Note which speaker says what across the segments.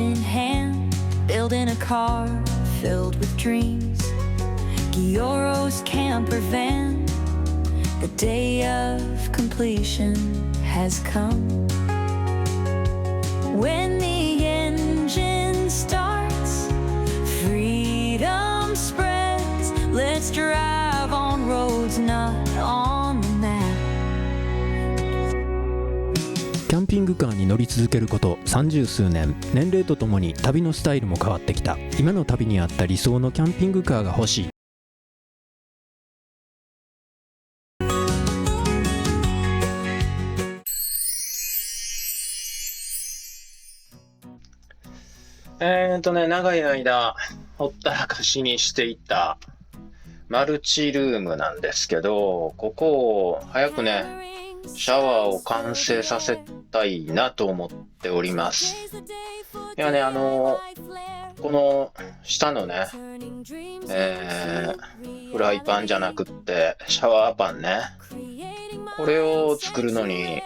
Speaker 1: in hand, building a car filled with dreams. Gioro's camper van, the day of completion has come. When the engine starts, freedom spreads. Let's drive on roads not on the map.
Speaker 2: キャンピングカーに乗り続けること30数年、年齢とともに旅のスタイルも変わってきた。今の旅に合った理想のキャンピングカーが欲しい。
Speaker 3: 長い間ほったらかしにしていたマルチルームなんですけど、ここを早くねシャワーを完成させたいなと思っております。いやね、この下のね、フライパンじゃなくってシャワーパンね、これを作るのに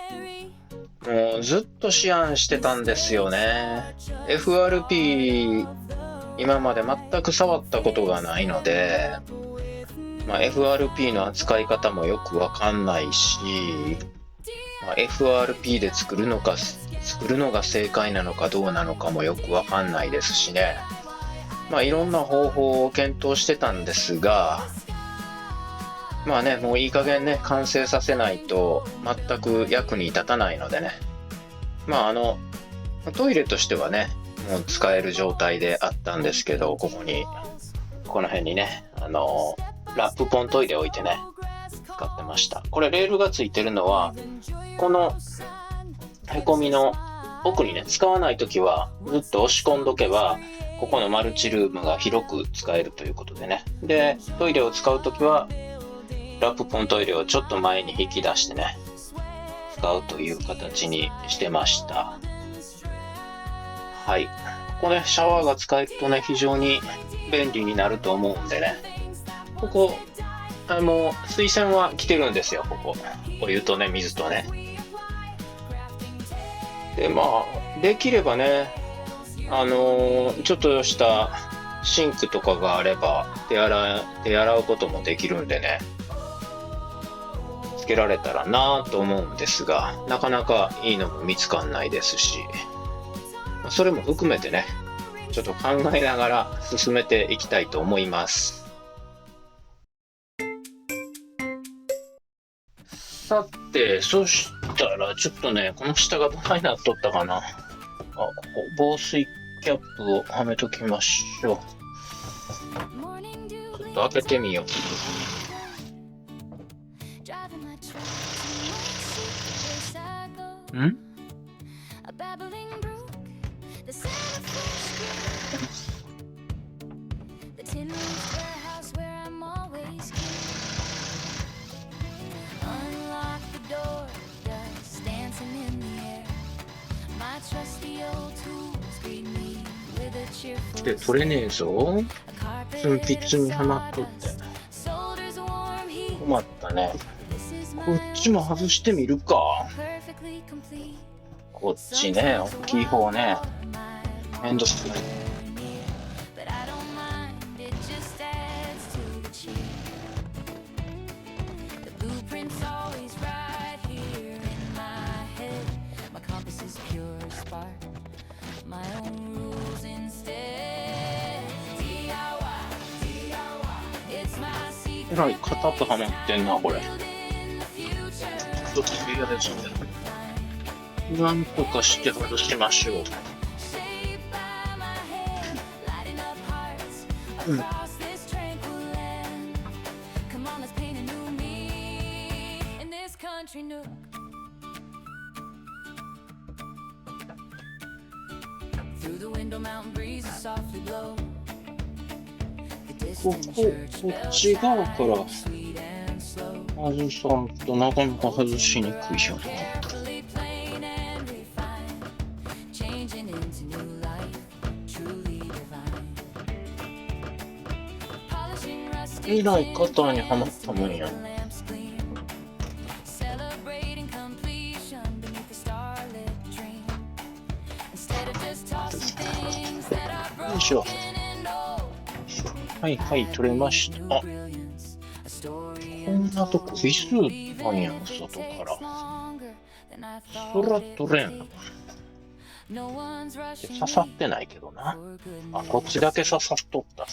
Speaker 3: もうずっと思案してたんですよね。FRP 今まで全く触ったことがないので、FRP の扱い方もよくわかんないし、FRP で作るのが正解なのかどうなのかもよくわかんないですしね。いろんな方法を検討してたんですが、もういい加減ね完成させないと全く役に立たないのでね、トイレとしてはねもう使える状態であったんですけど、この辺にねラップポントイレ置いてね使ってました。これレールがついてるのはこのへこみの奥にね、使わないときはずっと押し込んどけばここのマルチルームが広く使えるということでね。でトイレを使うときはラップポントイレをちょっと前に引き出してね使うという形にしてました。はい、ここねシャワーが使えるとね非常に便利になると思うんでね、ここ水栓は来てるんですよ。ここお湯とね水とね。でできればねちょっとしたシンクとかがあれば手洗うこともできるんでね、つけられたらなぁと思うんですが、なかなかいいのも見つかんないですし、それも含めてねちょっと考えながら進めていきたいと思います。さて、そしたらちょっとねこの下がどないなっとったかな。ここ防水キャップをはめときましょう。ちょっと開けてみよう。で取れねえぞ。寸筆にはまっとって困ったね。こっちも外してみるか。こっちね、大きい方ね、めんどくさい。えらい片っぽはまってんなこれ。ちょっと嫌ですね。なんとかして外しましょう。こっち側から外さんとなかなか外しにくいよね。えらい肩にはまったもんや。しょう。はいはい、取れました。あ、こんなとこビスなんや、外から。そら取れんの。刺さってないけどな。あ、こっちだけ刺さっとった。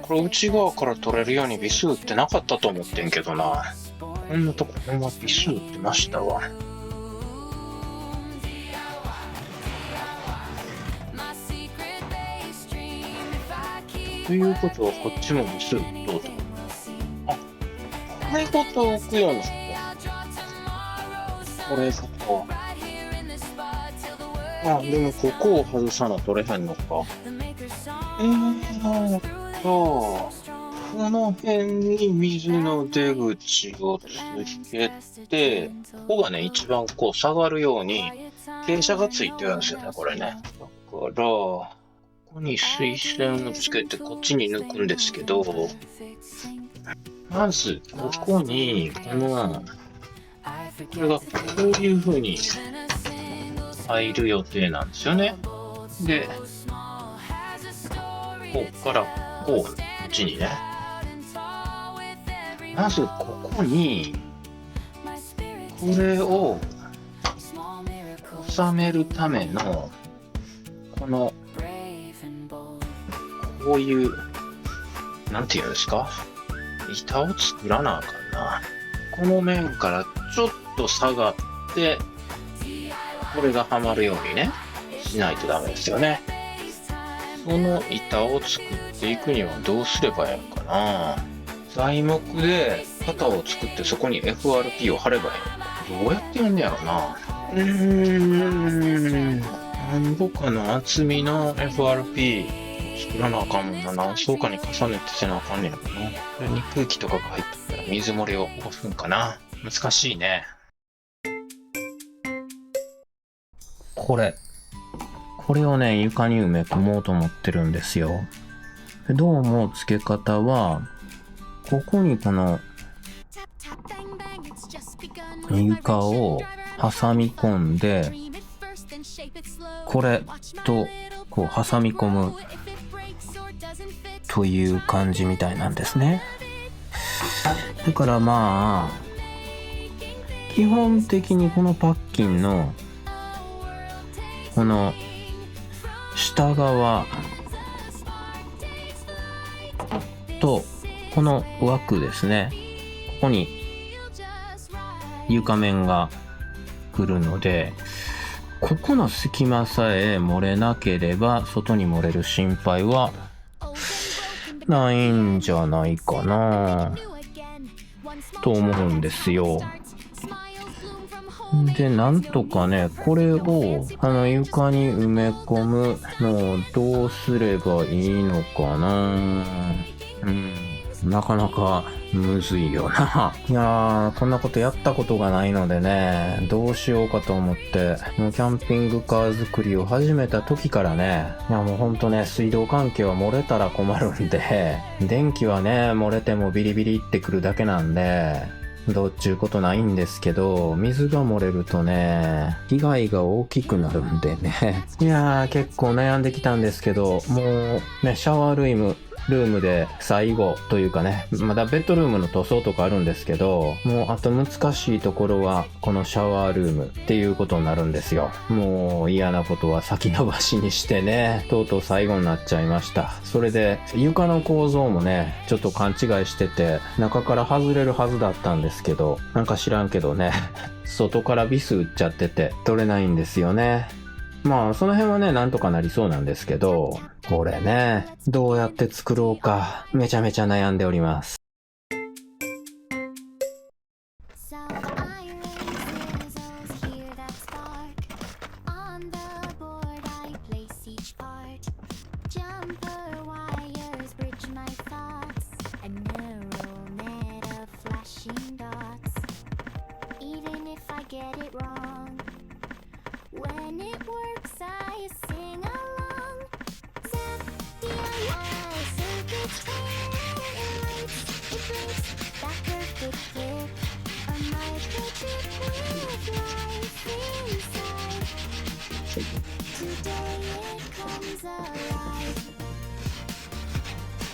Speaker 3: これ内側から取れるようにビスってなかったと思ってんけどな。こんなとこほんまビスってましたわ。ということはこっちもビスどうぞ。あ、これごと置くような。これごと。あ、でもここを外さな取れへんのか。この辺に水の出口をつけて、ここがね、一番こう下がるように傾斜がついてるんですよね、これね。だから、ここに水栓をつけてこっちに抜くんですけど、まず、ここに、これがこういう風に入る予定なんですよね。で、こっからこっちにね。まずここに、これを収めるための、この、こういう、なんていうんですか、板を作らなあかんな。この面からちょっと下がって、これがはまるようにね、しないとダメですよね。その板を作っていくにはどうすればいいのかな。材木で型を作ってそこに FRP を貼ればいいのか。どうやってやんねやろな。なんぼかの厚みの FRP 作らなあかんもんな。何層かに重ねてせなあかんねやろな。これに空気とかが入ってたら水漏れを起こすんかな。難しいね。これをね、床に埋め込もうと思ってるんですよ。どうも付け方は、ここにこの床を挟み込んで、これとこう挟み込むという感じみたいなんですね。だからまあ、基本的にこのパッキンのこの下側とこの枠ですね、ここに床面が来るので、ここの隙間さえ漏れなければ外に漏れる心配はないんじゃないかなと思うんですよ。で、なんとかね、これを床に埋め込むのをどうすればいいのかな。なかなかむずいよな。いやー、こんなことやったことがないのでね、どうしようかと思って、キャンピングカー作りを始めた時からね、いやもうほんとね、水道関係は漏れたら困るんで、電気はね、漏れてもビリビリってくるだけなんで、どっちゅうことないんですけど、水が漏れるとね、被害が大きくなるんでね。いやー、結構悩んできたんですけど、もうね、シャワールームで最後というかね、まだベッドルームの塗装とかあるんですけど、もうあと難しいところはこのシャワールームっていうことになるんですよ。もう嫌なことは先延ばしにしてね、とうとう最後になっちゃいました。それで床の構造もね、ちょっと勘違いしてて、中から外れるはずだったんですけど、なんか知らんけどね、外からビス打っちゃってて取れないんですよね。まあその辺はね、なんとかなりそうなんですけど、これね、どうやって作ろうかめちゃめちゃ悩んでおります。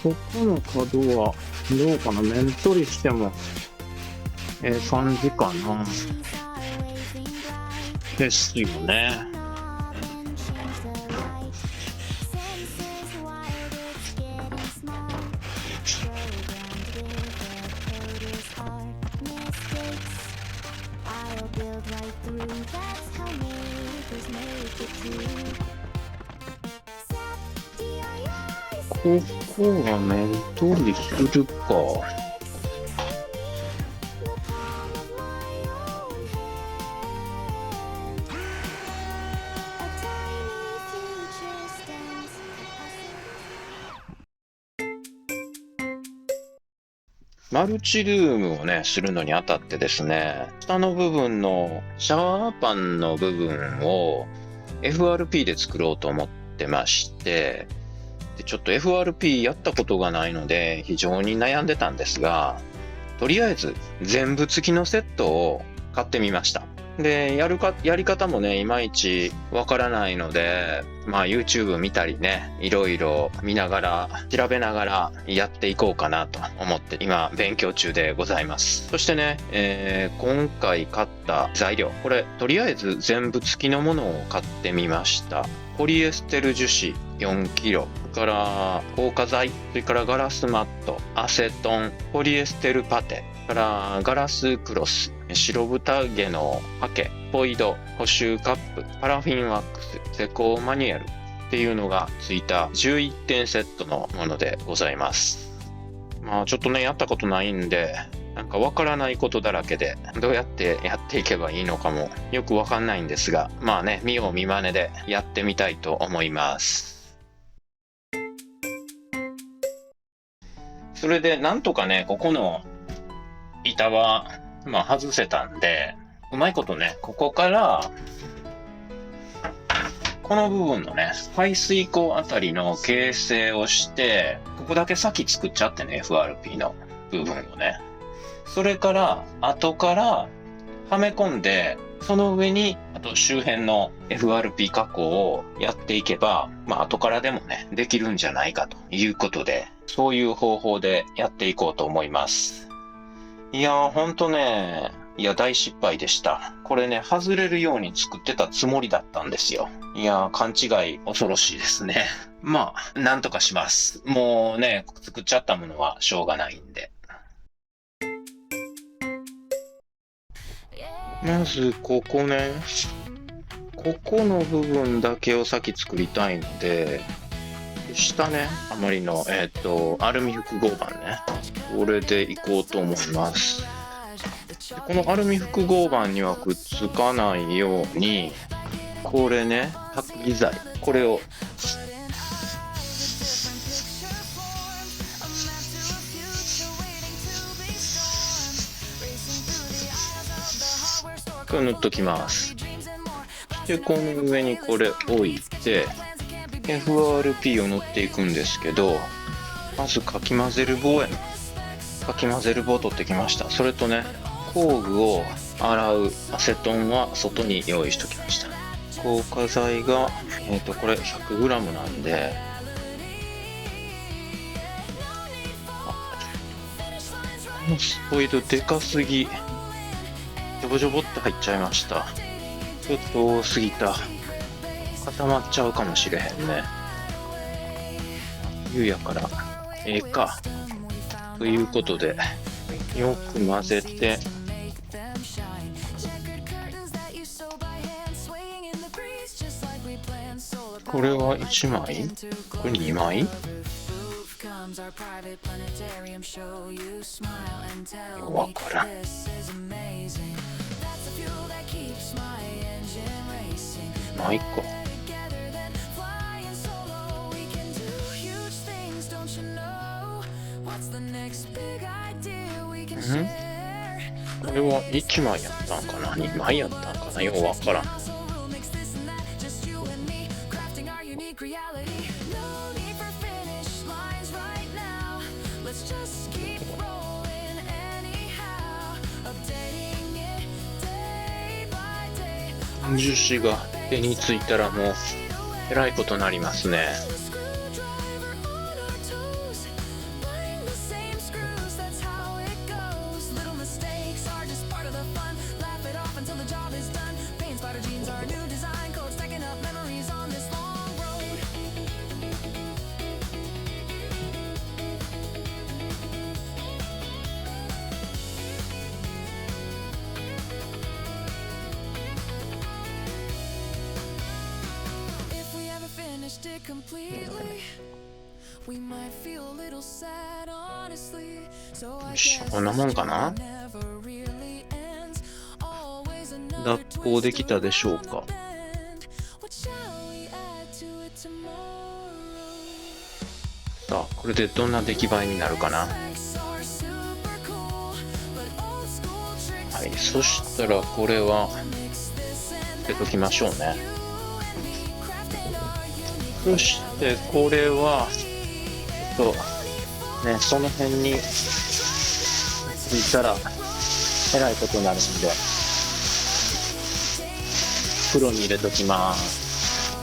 Speaker 3: ここの角はどうかな、面取りしても感じかな。ですよね。ここは面取りするか。マルチルームをね、するのにあたってですね、下の部分のシャワーパンの部分を FRP で作ろうと思ってまして、でちょっと FRP やったことがないので非常に悩んでたんですが、とりあえず全部付きのセットを買ってみました。で、やり方もね、いまいちわからないので、YouTube 見たりね、いろいろ見ながら、調べながらやっていこうかなと思って今勉強中でございます。そしてね、今回買った材料、これとりあえず全部付きのものを買ってみました。ポリエステル樹脂 4kg、それから硬化剤、それからガラスマット、アセトン、ポリエステルパテ、それからガラスクロス、白豚毛のハケ、ポイド、補修カップ、パラフィンワックス、施工マニュアルっていうのがついた11点セットのものでございます。ちょっとね、やったことないんで、なんかわからないことだらけで、どうやってやっていけばいいのかもよくわかんないんですが、見よう見まねでやってみたいと思います。それでなんとかね、ここの板は外せたんで、うまいことね、ここからこの部分のね、排水口あたりの形成をして、ここだけ先作っちゃってね、FRP の部分をね。それから後からはめ込んで、その上にあと周辺の FRP 加工をやっていけば、後からでもね、できるんじゃないかということで、そういう方法でやっていこうと思います。いやー、ほんとね、大失敗でした。これね、外れるように作ってたつもりだったんですよ。いやー、勘違い恐ろしいですね。なんとかします。もうね、作っちゃったものはしょうがないんで。まず、ここね、ここの部分だけを先作りたいので、下ね、余りの、アルミ複合板ね。これでいこうと思います。このアルミ複合板にはくっつかないように、これね、剥離剤。これを、これ塗っときます。で、この上にこれ置いて、FRP を塗っていくんですけど、まずかき混ぜる棒やな。かき混ぜる棒を取ってきました。それとね、工具を洗うアセトンは外に用意しておきました。硬化剤が、これ 100g なんで、このスポイドでかすぎ。ジョボジョボって入っちゃいました。ちょっと多すぎた。固まっちゃうかもしれへんね。冬やから、か。ということで、よく混ぜて、これは1枚？これ2枚？わからん。まあ、いっか。これは1枚やったんかな ?2 枚やったんかなようわからん。樹脂が手についたらもうえらいことになりますね。よし、こんなもんかな。脱法できたでしょうか。さあ、これでどんな出来栄えになるかな。はい、そしたらこれは捨てときましょうね。そしてこれはちょっとね、その辺についたらえらいことになるんで袋に入れときます。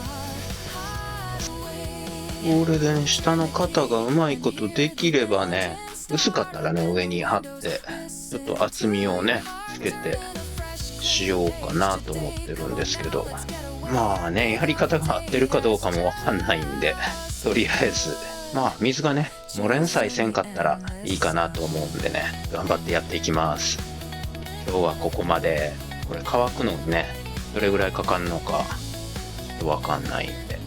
Speaker 3: これで、ね、下の型がうまいことできればね、薄かったらね上に貼ってちょっと厚みをねつけてしようかなと思ってるんですけど、まあね、やり方が合ってるかどうかもわかんないんで、とりあえずまあ水がね漏れんさえせんかったらいいかなと思うんでね、頑張ってやっていきます。今日はここまで。これ乾くのにねどれぐらいかかるのかちょっとわかんないんで、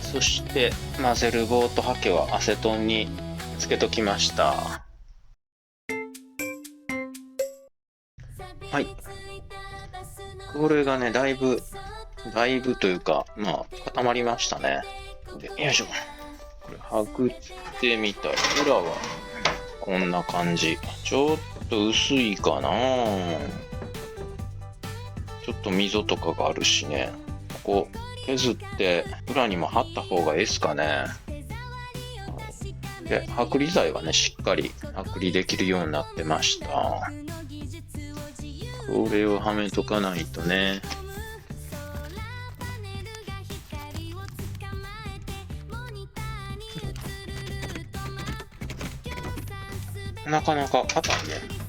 Speaker 3: そして混ぜる棒とハケはアセトンにつけときました。はい、これがねだいぶというかまあ固まりましたね。でよいしょ、これはぐってみたら裏はこんな感じ。ちょっと薄いかな、ちょっと溝とかがあるしね、ここ削って裏にも貼った方がいいですかね。で剥離剤はねしっかり剥離できるようになってました。これをはめとかないとね。なかなか硬いね。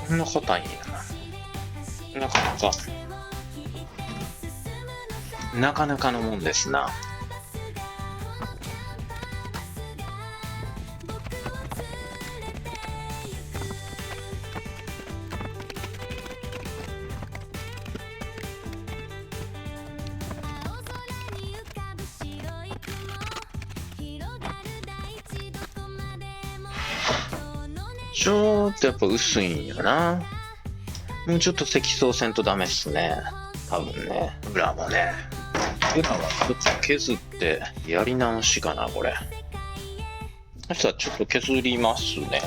Speaker 3: こんな硬いんやな。なかなかのもんですな。ちょっとやっぱ薄いんやな。もうちょっと積層せんとダメっすね。多分ね。裏もね。裏はちょっと削ってやり直しかな、これ。そしたらちょっと削りますね。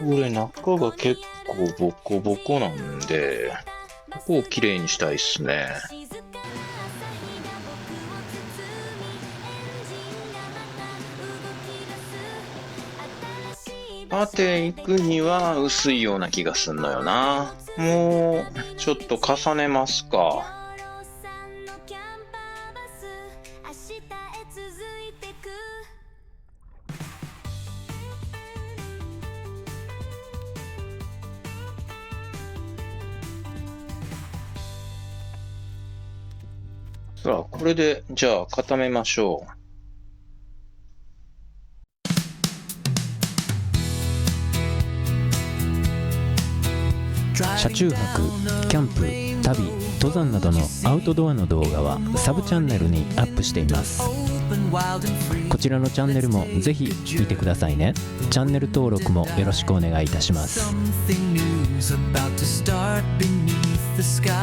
Speaker 3: これ中が結構ボコボコなんで、ここをきれいにしたいっすね。縦行くには薄いような気がすんのよな。もうちょっと重ねますか。さあ、これでじゃあ固めましょう。
Speaker 2: 車中泊、キャンプ、旅、登山などのアウトドアの動画はサブチャンネルにアップしています。こちらのチャンネルもぜひ見てくださいね。チャンネル登録もよろしくお願いいたします。
Speaker 4: Something new's about to start beneath the sky.